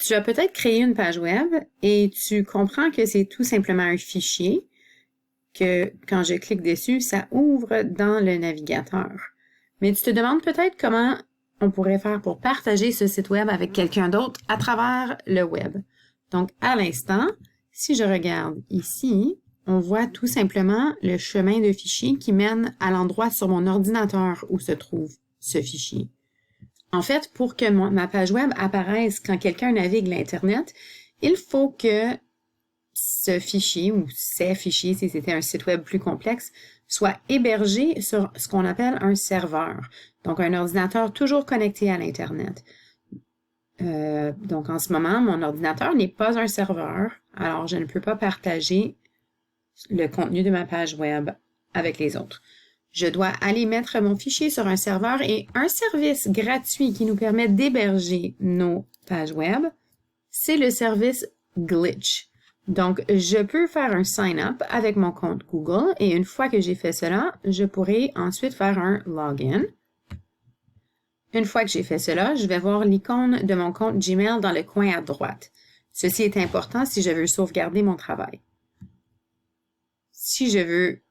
Tu as peut-être créé une page web et tu comprends que c'est tout simplement un fichier que quand je clique dessus, ça ouvre dans le navigateur. Mais tu te demandes peut-être comment on pourrait faire pour partager ce site web avec quelqu'un d'autre à travers le web. Donc, à l'instant, si je regarde ici, on voit tout simplement le chemin de fichier qui mène à l'endroit sur mon ordinateur où se trouve ce fichier. En fait, pour que ma page web apparaisse quand quelqu'un navigue l'Internet, il faut que ce fichier ou ces fichiers, si c'était un site web plus complexe, soit hébergé sur ce qu'on appelle un serveur, donc un ordinateur toujours connecté à l'Internet. Donc en ce moment, mon ordinateur n'est pas un serveur, alors je ne peux pas partager le contenu de ma page web avec les autres. Je dois aller mettre mon fichier sur un serveur et un service gratuit qui nous permet d'héberger nos pages web, c'est le service Glitch. Donc, je peux faire un sign-up avec mon compte Google et une fois que j'ai fait cela, je pourrai ensuite faire un login. Une fois que j'ai fait cela, je vais voir l'icône de mon compte Gmail dans le coin à droite. Ceci est important si je veux sauvegarder mon travail. Si je veux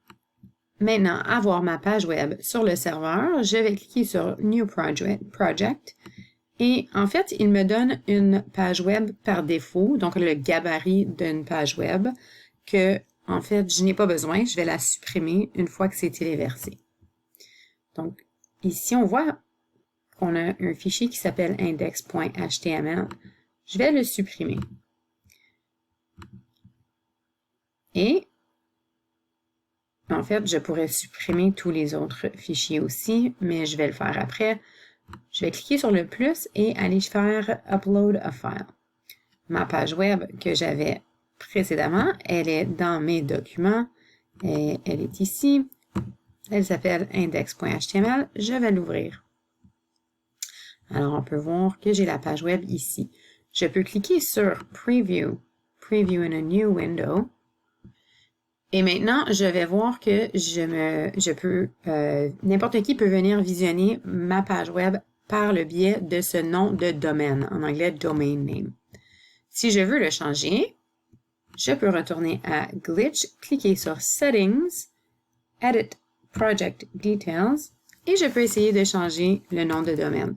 maintenant avoir ma page web sur le serveur, je vais cliquer sur New Project et en fait, il me donne une page web par défaut, donc le gabarit d'une page web que, en fait, je n'ai pas besoin. Je vais la supprimer une fois que c'est téléversé. Donc, ici, on voit qu'on a un fichier qui s'appelle index.html. Je vais le supprimer. Et, en fait, je pourrais supprimer tous les autres fichiers aussi, mais je vais le faire après. Je vais cliquer sur le plus et aller faire Upload a file. Ma page web que j'avais précédemment, elle est dans mes documents et elle est ici. Elle s'appelle index.html. Je vais l'ouvrir. Alors, on peut voir que j'ai la page web ici. Je peux cliquer sur Preview in a new window. Et maintenant, je vais voir que n'importe qui peut venir visionner ma page web par le biais de ce nom de domaine, en anglais domain name. Si je veux le changer, je peux retourner à Glitch, cliquer sur Settings, Edit Project Details, et je peux essayer de changer le nom de domaine.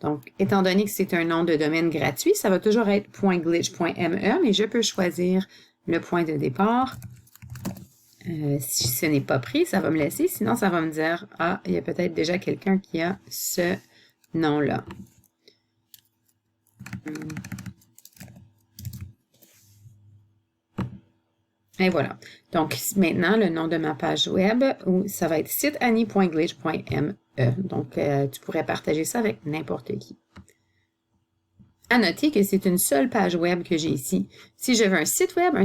Donc, étant donné que c'est un nom de domaine gratuit, ça va toujours être .glitch.me, mais je peux choisir le point de départ. Si ce n'est pas pris, ça va me laisser. Sinon, ça va me dire, ah, il y a peut-être déjà quelqu'un qui a ce nom-là. Et voilà. Donc, maintenant, le nom de ma page web, ça va être siteannie.glitch.me. Donc, tu pourrais partager ça avec n'importe qui. À noter que c'est une seule page web que j'ai ici. Si je veux un site web,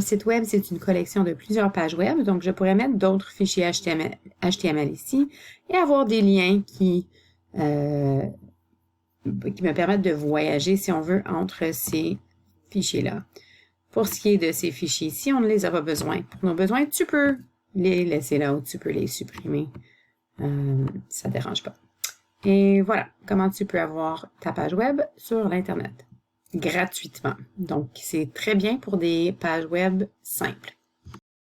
c'est une collection de plusieurs pages web. Donc, je pourrais mettre d'autres fichiers HTML ici et avoir des liens qui me permettent de voyager, si on veut, entre ces fichiers-là. Pour ce qui est de ces fichiers ici, on ne les a pas besoin. Pour nos besoins, tu peux les laisser là ou tu peux les supprimer. Ça ne dérange pas. Et voilà comment tu peux avoir ta page web sur l'Internet gratuitement. Donc, c'est très bien pour des pages web simples.